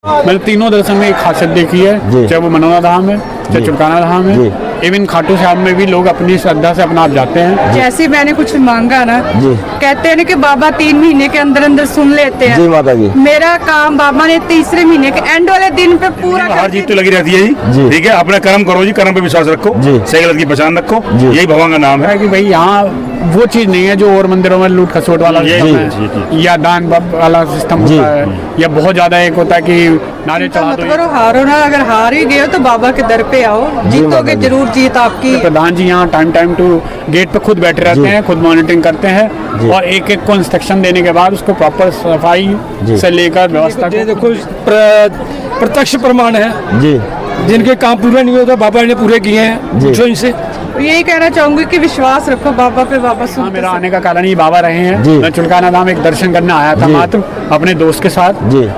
मैंने तीनों दर्शन में एक खासियत देखी है, चाहे वो मनोना धाम है, चाहे चुड़काना धाम है, इवन खाटू श्याम में भी लोग अपनी श्रद्धा से अपना आप जाते हैं। जैसे मैंने कुछ मांगा ना, कहते हैं ना कि बाबा 3 महीने के अंदर अंदर सुन लेते हैं। जी माता जी। मेरा काम बाबा ने तीसरे महीने के एंड वाले दिन पे पूरा हार जीत तो लगी रहती है जी, ठीक है। अपना कर्म करो जी, कर्म पे विश्वास रखो, सही गलत की पहचान रखो, यही भगवान का नाम है। कि भाई यहाँ वो चीज नहीं है जो और मंदिरों में लूट खसोट वाला सिस्टम है, या दान वाला सिस्टम होता है, या बहुत ज्यादा एक होता है कि नारे चढ़ा मत दो। करो, हारो ना। अगर हार ही गए हो तो बाबा के दर पे आओ, जीतोगे जरूर, जीत आपकी। प्रधान जी यहाँ टाइम टू गेट पे खुद बैठे रहते हैं, खुद मॉनिटरिंग करते हैं और एक एक को इंस्ट्रक्शन देने के बाद उसको प्रॉपर सफाई से लेकर व्यवस्था देखो प्रत्यक्ष प्रमाण है जी, जिनके काम पूरे नहीं होता बाबा ने पूरे किए हैं। पूछो इनसे। यही कहना चाहूंगी कि विश्वास रखो बाबा पे। बाबा सुनते मेरा हैं। आने का कारण ही बाबा रहे हैं। मैं चुड़काना धाम एक दर्शन करने आया था मात्र अपने दोस्त के साथ,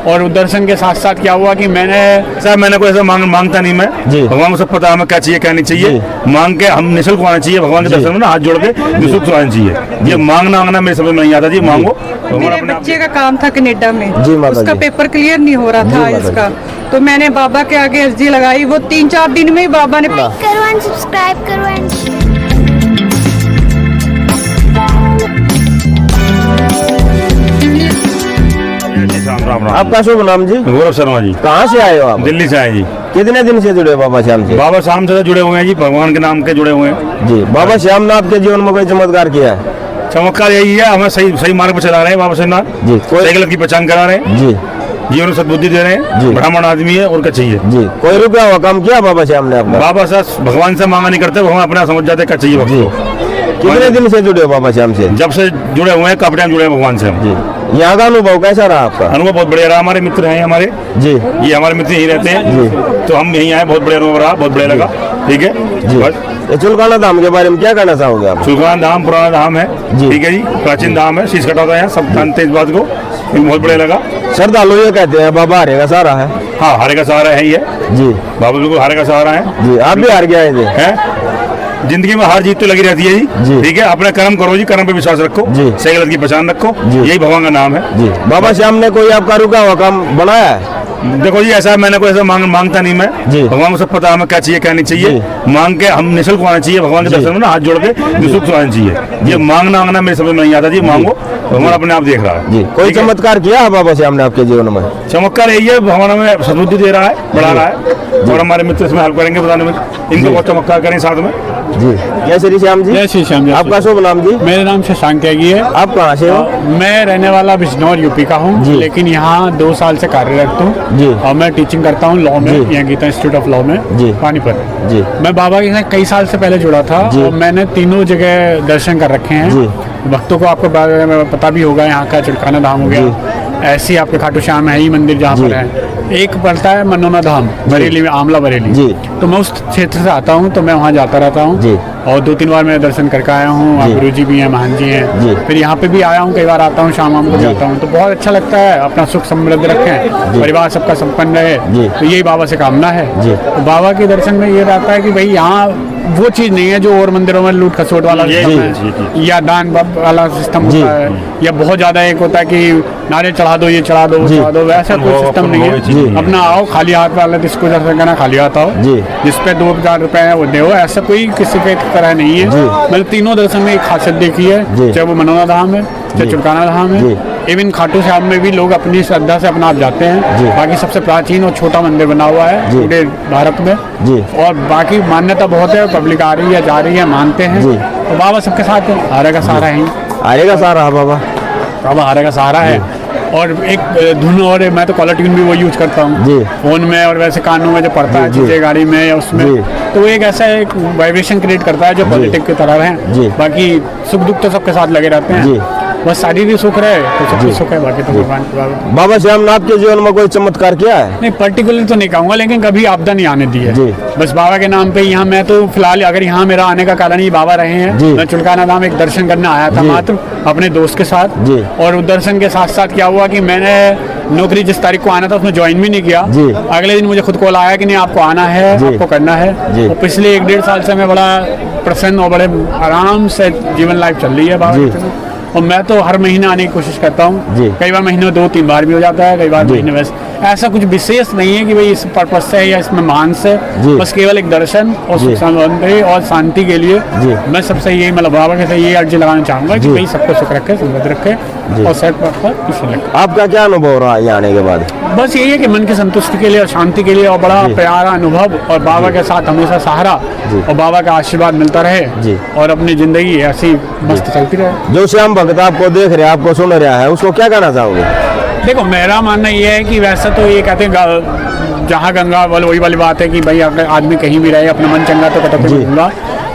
और उस दर्शन के साथ साथ क्या हुआ कि मैंने कोई ऐसा मांगता नहीं मैं, भगवान को सब पता है हमें क्या चाहिए क्या नहीं चाहिए। मांग के हम निःशुल्क आना चाहिए भगवान के दर्शन में ना, हाथ जोड़ के निःशुल्क आना चाहिए। ये मांगना मेरे समझ में नहीं आता जी। मांगो। मेरे बच्चे का काम था कनाडा में, उसका पेपर क्लियर नहीं हो रहा था इसका, तो मैंने बाबा के आगे अर्जी लगाई। वो 3-4 दिन में ही बाबा ने करो एंड सब्सक्राइब करो एंड राम। आपका शुभ नाम जी? गौरव शर्मा जी। कहाँ से आए हो आप? दिल्ली से आए जी। कितने दिन से जुड़े बाबा श्याम से? बाबा श्याम से जुड़े हुए हैं जी, भगवान के नाम के जुड़े हुए हैं जी। बाबा श्याम ने आपके जीवन में कोई चमत्कार किया है? चमत्कार यही है, हमें सही मार्ग पर चला रहे हैं बाबा श्यामनाथ जी। सही गलत की पहचान करा रहे हैं जी, जीवन में सद्बुद्धि दे रहे हैं। ब्राह्मण आदमी है और क्या चाहिए जी। कोई रुपया हुआ काम किया बाबा श्याम ने आपका? बाबा साहब भगवान से मांगा नहीं करते, भगवान अपना समझ जाते क्या चाहिए वक्त। कितने दिन से जुड़े हो बाबा श्याम से? जब से जुड़े हुए हैं, काफी टाइम जुड़े हैं भगवान से हम जी। यहाँ का अनुभव कैसा रहा आपका? अनुभव बहुत बढ़िया रहा। हमारे मित्र हैं हमारे जी, ये हमारे मित्र यहीं रहते हैं, तो हम यहीं आए। बहुत बढ़िया अनुभव रहा, बहुत बढ़िया लगा। ठीक है जी। बस। ये चुड़काना धाम के बारे में क्या कहना चाहोगे आप? चुड़काना धाम पुराना धाम है, ठीक है जी, प्राचीन धाम है, शीश कटा होता है यहाँ, सब जानते हैं इस बात को। बहुत बढ़िया लगा। श्रद्धालु ये कहते हैं बाबा हारे का सहारा है। हाँ, हारे का सहारा है ही है जी। बाबा बिल्कुल हारे का सहारा है जी। आप भी हार गए थे? हैं? जिंदगी में हार जीत तो लगी रहती है जी, ठीक है। अपना कर्म करो जी, कर्म पे विश्वास रखो, सही गलत की पहचान रखो, यही भगवान का नाम है जी। बाबा श्याम ने कोई आपका रुका हुआ काम बनाया है? देखो जी, ऐसा मैंने कोई ऐसा मांगता नहीं मैं, भगवान को सब पता है हमें क्या चाहिए क्या नहीं चाहिए। मांग के हम निःशुल्क आना चाहिए भगवान के दर्शन में ना, हाथ जोड़ के निःशुल्क आना चाहिए। ये मांगना मेरे समझ में नहीं आता जी। मांगो, भगवान अपने आप देख रहा है जी। कोई चमत्कार किया है बाबा श्याम ने आपके जीवन में? चमत्कार यही है, भगवान हमें सद्बुद्धि दे रहा है, बढ़ा रहा है, और हमारे मित्र इसमें हेल्प करेंगे बताने में। इनको बहुत चमत्कार करें साथ में जी। जय श्री श्याम जी। जय श्री श्याम जी। आपका शुभ नाम जी? मेरा नाम शशांक त्यागी है। आप कहाँ से हो? मैं रहने वाला बिजनौर यूपी का हूँ, लेकिन यहाँ 2 साल से कार्यरत हूँ जी। और मैं टीचिंग करता हूँ लॉ में, यहाँ गीता इंस्टीट्यूट ऑफ लॉ में पानीपत जी। मैं बाबा के साथ कई साल से पहले जुड़ा था और मैंने तीनों जगह दर्शन कर रखे हैं। भक्तों को आपको बारे में पता भी होगा, यहाँ का चुड़काना धाम हो गया, ऐसे ही आपके खाटू श्याम है ही मंदिर जहाँ पर है। एक पड़ता है मनोना धाम बरेली में, आमला बरेली, तो मैं उस क्षेत्र से आता हूँ, तो मैं वहाँ जाता रहता हूँ और 2-3 बार मैं दर्शन करके आया हूँ। गुरु जी भी हैं, महान जी हैं, फिर यहाँ पे भी आया हूँ, कई बार आता हूँ, शाम को जाता हूँ, तो बहुत अच्छा लगता है। अपना सुख समृद्ध रखें, परिवार सबका संपन्न रहे, तो यही बाबा से कामना है। तो बाबा के दर्शन में ये रहता है कि भाई यहाँ वो चीज नहीं है जो और मंदिरों में लूट खसोट वाला सिस्टम है, या दान वाला सिस्टम होता है, या बहुत ज्यादा एक होता है कि नारे चढ़ा दो, ये चढ़ा दो, वो चढ़ा दो, वैसा कोई सिस्टम नहीं है। अपना आओ, खाली हाथ वाले जिसको दर्शन करना खाली हाथ आओ, जिसपे 2,000 रुपए है वो दो, ऐसा कोई किसी के तरह नहीं है। मैंने तीनों दर्शन में एक खासियत देखी है, चाहे वो मनोना धाम है, चाहे चुड़काना धाम है, इवन खाटू श्याम में भी लोग अपनी श्रद्धा से अपना आप जाते हैं। बाकी सबसे प्राचीन और छोटा मंदिर बना हुआ है पूरे भारत में, और बाकी मान्यता बहुत है, पब्लिक आ रही है, जा रही है, मानते हैं। तो बाबा सबके साथ है, हारे का सहारा है, हारे का सहारा बाबा, बाबा हारे का सहारा है। और एक धुन, और मैं तो कॉलर ट्यून भी वो यूज करता हूँ फोन में, और वैसे कानों में जो पड़ता है चीजें गाड़ी में या उसमें, तो वो एक ऐसा एक वाइब्रेशन क्रिएट करता है जो पॉजिटिव की तरह है। बाकी सुख दुख तो सबके साथ लगे रहते हैं, बस शारीरिक सुख रहे तो सब सुख है, बाकी तो भगवान की। बाबा श्याम ने आपके जीवन में कोई चमत्कार किया है? नहीं, पर्टिकुलर तो नहीं कहूँगा, लेकिन कभी आपदा नहीं आने दी है। बस बाबा के नाम पे यहाँ मैं तो फिलहाल, अगर यहाँ मेरा आने का कारण ही बाबा रहे हैं। मैं चुड़काना धाम एक दर्शन करने आया था मात्र अपने दोस्त के साथ, और उस दर्शन के साथ साथ क्या हुआ कि मैंने नौकरी जिस तारीख को आना था उसमें ज्वाइन भी नहीं किया। अगले दिन मुझे खुद कॉल आया कि नहीं आपको आना है, आपको करना है। और पिछले 1-1.5 साल से मैं बड़ा प्रसन्न और बड़े आराम से जीवन लाइफ चल रही है बाबा। और मैं तो हर महीने आने की कोशिश करता जी। हूँ। कई बार महीने में 2-3 बार भी हो जाता है, कई बार महीने में ऐसा कुछ विशेष नहीं है कि भाई इस पर्पज से है या इसमें मांस जी। है, बस केवल एक दर्शन और जी। सुख शांति और शांति के लिए जी। मैं सबसे यही मतलब बाबा के से ये अर्जी लगाना चाहूँगा कि जी। भाई सबको सुख रखे, समृद्ध रखे जी। और सेट पर खुशी रखे। आपका क्या अनुभव रहा यहाँ आने के बाद? बस यही है कि मन की संतुष्टि के लिए और शांति के लिए और बड़ा जी। प्यारा अनुभव और बाबा के साथ हमेशा सहारा जी। और बाबा का आशीर्वाद मिलता रहे जी। और अपनी जिंदगी ऐसी मस्त चलती रहे। जो श्याम भक्त आपको देख रहे, आपको सुन रहा है, उसको क्या कहना चाहोगे? देखो मेरा मानना ये है कि वैसे तो ये कहते हैं जहाँ गंगा वाली वही वाली बात है कि भाई अगर आदमी कहीं भी रहे अपना मन चंगा तो कतई जी। नहीं होगा,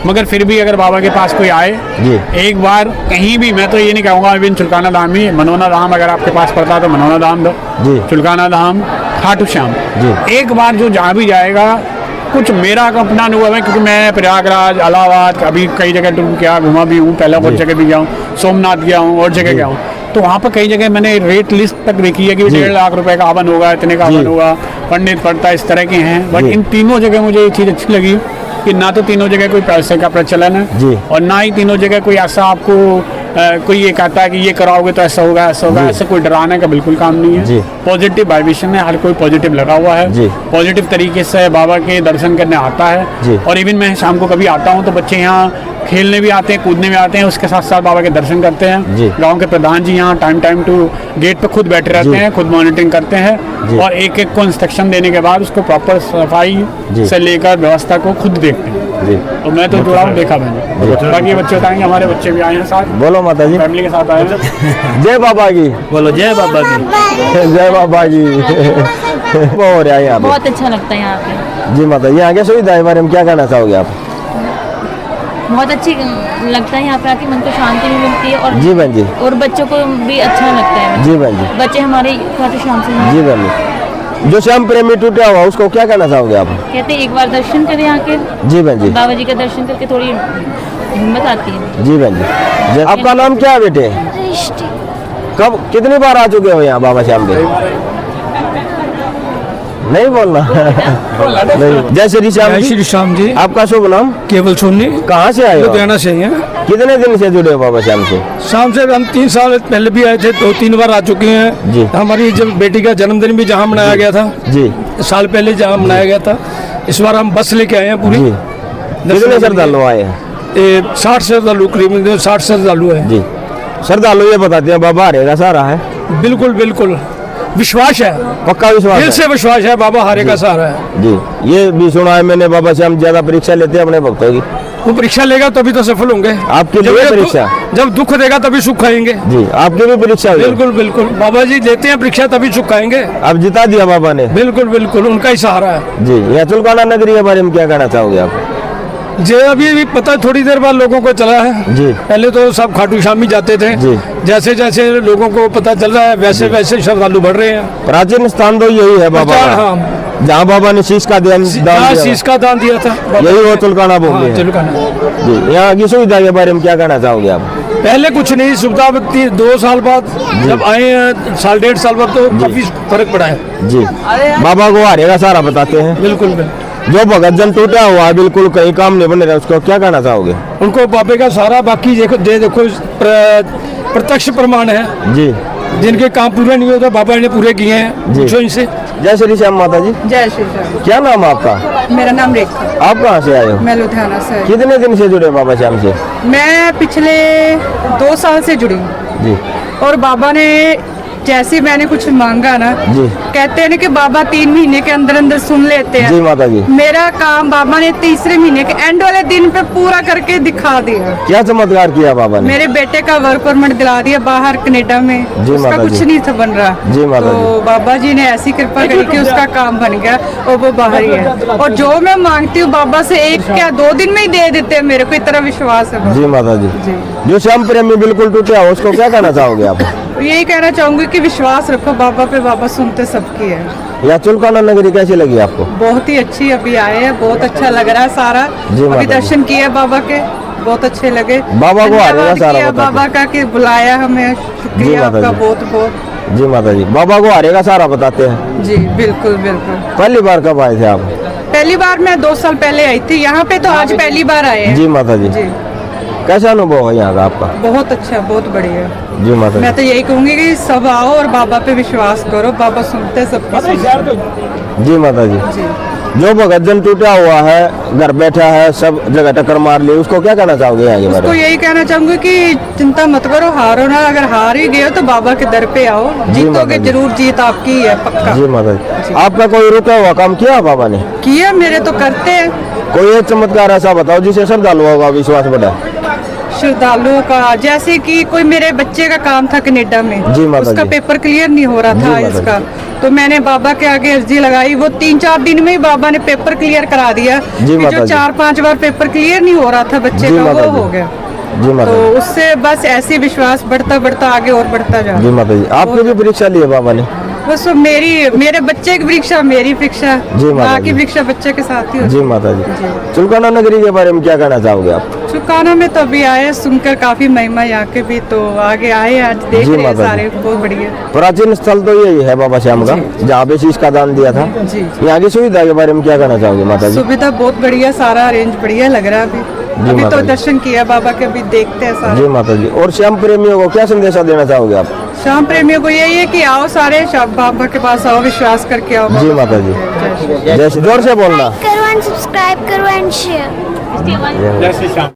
मगर फिर भी अगर बाबा के पास कोई आए जी। एक बार कहीं भी, मैं तो ये नहीं कहूँगा इवन चुलकाना धाम ही, मनोना धाम अगर आपके पास पड़ता है तो मनोना धाम दो, जी। चुलकाना धाम, खाटू श्याम, जी। एक बार जो जहाँ भी जाएगा, कुछ मेरा अपना अनुभव है क्योंकि मैं प्रयागराज, इलाहाबाद अभी कई जगह टूर किया, घुमा भी हूँ, पहले और जगह भी गया हूँ, सोमनाथ गया हूँ और जगह गया हूँ, तो वहाँ पर कई जगह मैंने रेट लिस्ट तक देखी है कि 1.5 लाख रुपए का हवन होगा, इतने का हवन होगा, पंडित पड़ता, इस तरह के हैं। बट जी। इन तीनों जगह मुझे ये चीज़ अच्छी लगी कि ना तो तीनों जगह कोई पैसे का प्रचलन जी। है और ना ही तीनों जगह कोई ऐसा आपको कोई ये कहता है कि ये कराओगे तो ऐसा होगा, ऐसा होगा, ऐसा कोई डराने का बिल्कुल काम नहीं जी। है। पॉजिटिव वाइब्रेशन है, हर कोई पॉजिटिव लगा हुआ जी। है, पॉजिटिव तरीके से बाबा के दर्शन करने आता जी। है। और इवन मैं शाम को कभी आता हूँ तो बच्चे यहाँ खेलने भी आते हैं, कूदने भी आते हैं, उसके साथ साथ बाबा के दर्शन करते जी। हैं। गांव के प्रधान जी यहाँ टाइम टू गेट पे खुद बैठे रहते जी। हैं, खुद मॉनिटरिंग करते जी। हैं और एक एक को इंस्ट्रक्शन देने के बाद उसको प्रॉपर सफाई जी। से लेकर व्यवस्था को खुद देखते हैं। जी। और मैं तो जुड़ा हूँ, देखा मैंने। बाकी बच्चे बताएंगे, हमारे बच्चे भी आए हैं साथ, बोलो माता जी। फैमिली के साथ आए हैं। जय बाबा की। बोलो जय बाबा की। जय बाबा की। वो हो रहा है यहाँ पे। बहुत अच्छा लगता है यहाँ पे। जी माता, यहाँ के सुविधा के बारे में क्या कहना चाहोगे आप? बहुत अच्छी लगता है यहाँ पे आके, मन को शांति भी मिलती है और जी बहन जी। और बच्चों को भी अच्छा लगता है। जी बहन जी। बच्चे हमारे खाटू श्याम से हैं। जी बहन जी। जो श्याम प्रेमी टूटा हुआ उसको क्या कहना चाहोगे आप? कहते हैं एक बार दर्शन करें यहाँ के, जी बहन जी। बाबा जी का दर्शन करके थोड़ी हिम्मत आती है। जी बहन जी। आपका नाम क्या है बेटे? दृष्टि। कब कितनी बार आ चुके हो यहाँ बाबा श्याम के? नहीं बोलना। नहीं। जय श्री श्याम जय जी। श्री श्याम जी। आपका शुभ नाम? केवल सोनी, कहाँ से आए हो? लुधियाना से ही है। कितने दिन से जुड़े हो बाबा श्याम से? शाम से हम 3 साल पहले भी आए थे, 2-3 बार आ चुके हैं। जी। हमारी जब बेटी का जन्मदिन भी जहाँ मनाया गया था, जी। साल पहले जहाँ मनाया गया था, इस बार हम बस लेके आए हैं पूरी। जी। कितने श्रद्धालु आए हैं? 60 श्रद्धालु, करीबन 60 श्रद्धालु है। जी। श्रद्धालु ये बताते हैं बाबा हरेगा सहारा है। बिल्कुल बिल्कुल विश्वास है, पक्का विश्वास दिल है। से विश्वास है, बाबा हारे का सहारा है। जी। ये भी सुना है मैंने, बाबा श्याम ज्यादा परीक्षा लेते हैं अपने भक्तों की। वो परीक्षा लेगा तभी तो सफल होंगे। आपके जब लिए ये परीक्षा? जब दुख देगा तभी सुख खाएंगे। जी। आपकी भी परीक्षा हुई? बिल्कुल बिल्कुल, बाबा जी देते हैं परीक्षा तभी सुख खाएंगे। अब जिता दिया बाबा ने। बिल्कुल बिल्कुल, उनका ही सहारा है। जी। यहाँ चुलकाना नगरी के बारे में क्या कहना चाहोगे आप? जे अभी भी पता थोड़ी देर बाद लोगों को चला है। जी। पहले तो सब खाटू श्याम ही जाते थे। जी। जैसे जैसे लोगों को पता चल रहा है वैसे वैसे श्रद्धालु बढ़ रहे हैं। प्राचीन स्थान तो यही है बाबा का, हाँ, जहाँ बाबा ने शीश का दान दिया। शीश का दान दिया था। यही वो चुलकाना भूमि हाँ, है। चुलकाना। जी। यहाँ की सुविधा के बारे में क्या कहना चाहोगे आप? पहले कुछ नहीं, सुविधा व्यक्ति 2 साल बाद जब आए हैं, 1.5 साल बाद तो काफी फर्क पड़ा है। जी। बाबा को हारेगा सारा बताते हैं। बिल्कुल बिल्कुल। जो भगत जन टूटा हुआ है, बिल्कुल कहीं काम नहीं बने रहा, उसको क्या कहना चाहोगे? उनको बाबे का सारा, बाकी देखो प्रत्यक्ष प्रमाण है, जी। जिनके काम पूरे नहीं होते बाबा ने पूरे किए हैं। जी। पूछो इनसे। जय श्री श्याम माता जी। जय श्री राम। क्या नाम है आपका? मेरा नाम रेखा, आप कहाँ से आए हो? मैं लुधियाना से। कितने दिन से जुड़े बाबा श्याम से? मैं पिछले 2 साल से जुड़ी हूँ जी। और बाबा ने जैसे मैंने कुछ मांगा ना, जी। कहते हैं ना कि बाबा 3 महीने के अंदर अंदर सुन लेते हैं। जी माता जी। मेरा काम बाबा ने 3रे महीने के एंड वाले दिन पे पूरा करके दिखा दिया। क्या चमत्कार किया बाबा ने? मेरे बेटे का वर्क परमिट दिला दिया बाहर कनाडा में। जी उसका माता कुछ जी। नहीं था बन रहा। जी माता तो बाबा जी ने ऐसी कृपा करी कि उसका काम बन गया और वो बाहर ही है। और जो मैं मांगती हूँ बाबा से 1 क्या 2 दिन में ही दे देते हैं मेरे को, इतना विश्वास है। जी माता जी। जी। जो श्याम प्रेमी बिल्कुल टूटे हो उसको क्या कहना चाहोगे आप? यही कहना चाहूंगी कि विश्वास रखो बाबा पे, बाबा सुनते सबकी है। या चुलकाना नगरी कैसी लगी आपको? बहुत ही अच्छी, अभी आए हैं, बहुत अच्छा लग रहा है सारा। जी माता अभी जी। दर्शन किए बाबा के, बहुत अच्छे लगे। बाबा को हारेगा धन्यवाद सारा किया बताते। बाबा का कि बुलाया हमें, जी शुक्रिया माता आपका जी। बहुत बहुत। जी माता जी। बाबा को हारेगा सारा बताते हैं। जी बिल्कुल बिल्कुल। पहली बार कब आए थे आप? पहली बार मैं 2 साल पहले आई थी यहाँ पे, तो आज पहली बार आए हैं। जी माता जी। जी। कैसा अनुभव है यहाँ का आपका? बहुत अच्छा, बहुत बढ़िया। जी माता मैं तो यही कहूंगी कि सब आओ और बाबा पे विश्वास करो, बाबा सुनते सबकी सुनते। जी। जी माता जी। जो भगत जन टूटा हुआ है, घर बैठा है, सब जगह टक्कर मार ली, उसको क्या कहना चाहोगे यहाँ के बारे उसको में? यही कहना चाहूंगी कि चिंता मत करो, हारो ना। अगर हार ही गए हो तो बाबा के दर पे आओ, जीतोगे जी। जरूर, जीत आपकी ही है पक्का। जी माता जी। आपका कोई रुका हुआ काम किया बाबा ने? किया, मेरे तो करते हैं। कोई एक चमत्कार ऐसा बताओ जिसे श्रद्धालुओं का विश्वास बढ़ा। श्रद्धालुओं का जैसे कि कोई मेरे बच्चे का काम था कनाडा में, जी माता उसका जी। पेपर क्लियर नहीं हो रहा जी था माता इसका, तो मैंने बाबा के आगे अर्जी लगाई। वो 3-4 दिन में ही बाबा ने पेपर क्लियर करा दिया। जी कि माता जो जी। 4-5 बार पेपर क्लियर नहीं हो रहा था बच्चे जी का, माता वो जी। हो गया। जी माता तो जी। उससे बस ऐसे विश्वास बढ़ता बढ़ता आगे और बढ़ता जा जी रहा। माता जी। आपकी भी परीक्षा ली है बाबा ने? बस वो मेरे बच्चे की परीक्षा, मेरी परीक्षा, जी माता माँ की जी। परीक्षा बच्चे के साथ ही होती जी माता जी। चुलकाना नगरी के बारे में क्या कहना चाहोगे आप? है। चुकाना में तो अभी आए, सुनकर काफी महिमा यहाँ के भी, तो आगे आए, आज देख जी रहे हैं माता जी। सारे, बहुत बढ़िया। प्राचीन स्थल तो यही है बाबा श्याम का, जहाँ पे शीश का दान दिया था। जी। यहाँ की सुविधा के बारे में क्या कहना चाहोगे माता जी? सुविधा बहुत बढ़िया, सारा अरेंज बढ़िया लग रहा है अभी माता तो जी। दर्शन किया बाबा के, अभी देखते हैं सारे। जी माता जी। और श्याम प्रेमियों को क्या संदेशा देना चाहोगे आप? शाम प्रेमियों को यही है कि आओ सारे, बाबा के पास आओ, विश्वास करके आओ। जी माता जी। जय श्री जैसे जोर से बोलना। करो एंड सब्सक्राइब करो एंड शेयर। इसकी आवाज़ जय श्री श्याम।